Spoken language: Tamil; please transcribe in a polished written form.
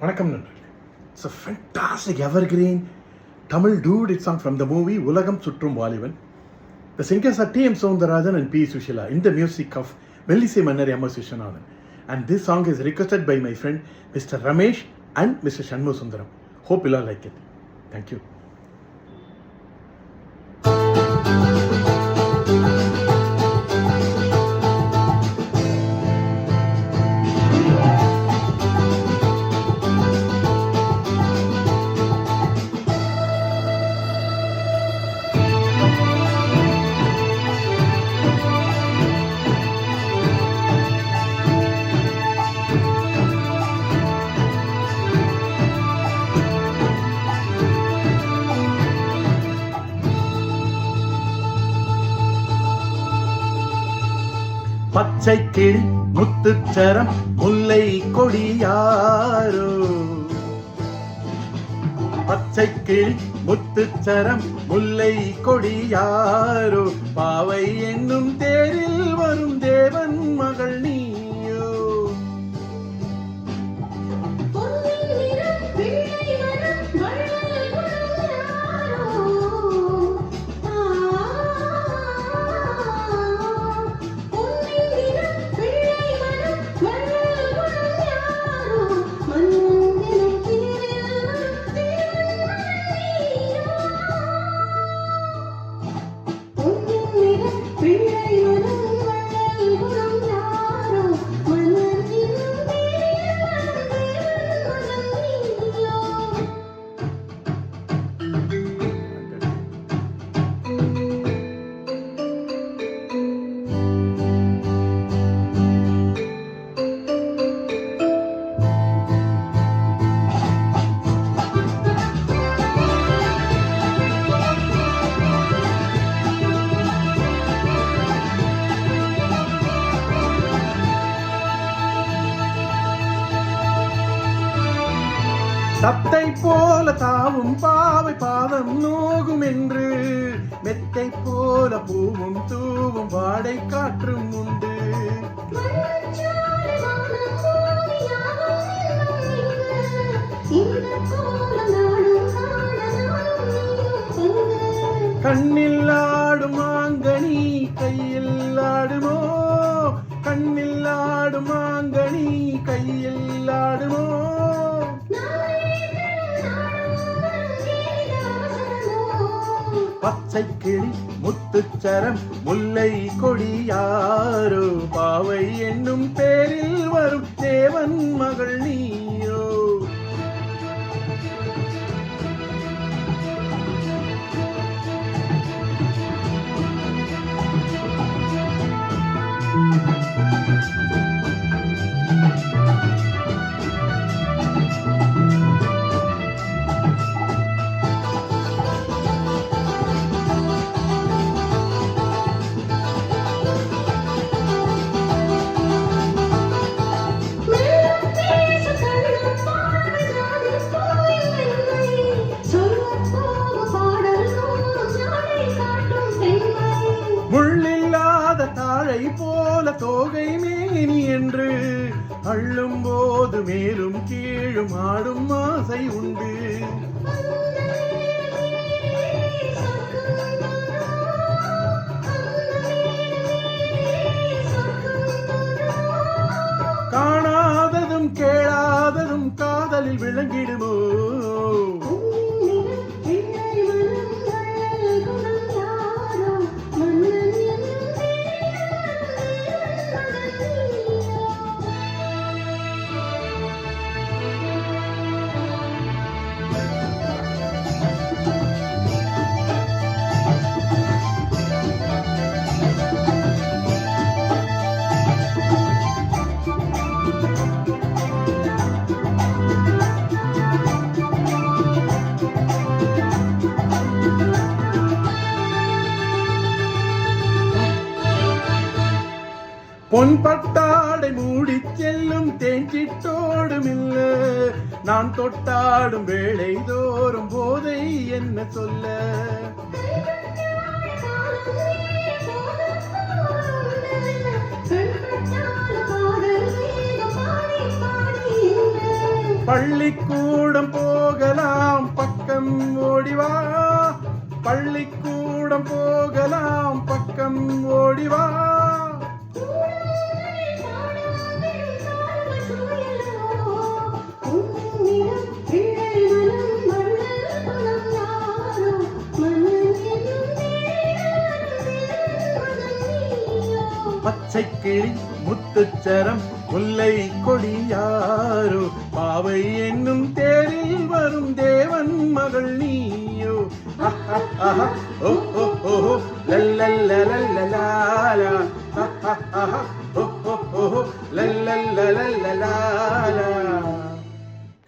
வணக்கம் நண்பர்களே. It's a fantastic evergreen Tamil duet song from the movie உலகம் சுற்றும் வாலிபன். The singers are T.M. Soundarajan and P. Sushila in the music of Mellisai Mannar M. S. Vishwanathan. And this song is requested by my friend Mr. Ramesh and Mr. Shanmu Sundaram. Hope you all like it. Thank you. பச்சை கிளி முத்துச்சரம் முல்லை கொடியாரோ, பச்சை கிளி முத்துச்சரம் முல்லை கொடியாரோ, பாவை என்னும் தேரில் வரும் தேவன் மகள் நீயோ. தத்தை போல தாவும் பாவை பாதம் நோகும் என்று, மெத்தை போல பூவும் தூவும் வாடை காற்றும் உண்டு. கண்ணில் ஆடும் மாங்கனி கையில் ஆடுமோ, கண்ணில் ஆடும் மாங்கனி கையில் ஆடுமோ. பச்சை கிளி முத்துச்சரம் முல்லை கொடியாரோ, பாவை என்னும் பேரில் வரும் தேவன் மகள் நீயோ. முள்ளில்லாத தாழை போல தோகை மேனி என்று, அள்ளும் போது மேலும் கீழும் ஆடும் ஆசை உண்டு. காணாததும் கேளாததும் காதலில் விளங்கிடுமோ. பொன் பட்டாடை மூடி செல்லும் தேஞ்சிட்டோடும் இல்ல, நான் தொட்டாடும் வேளை தோறும் போதை என்ன சொல்ல. பள்ளிக்கூடம் போகலாம் பக்கம் ஓடிவா, பள்ளிக்கூடம் போகலாம் பக்கம் ஓடிவா. பச்சை கிளி முத்துச்சரம் முல்லை கொடியாரோ, பாவை என்னும் தேரில் வரும் தேவன் மகள் நீயோ. ஓ ஓ ஓ லல்லல்லலல்லலாலா, ஓ ஓ ஓ லல்லல்லலல்லலாலா.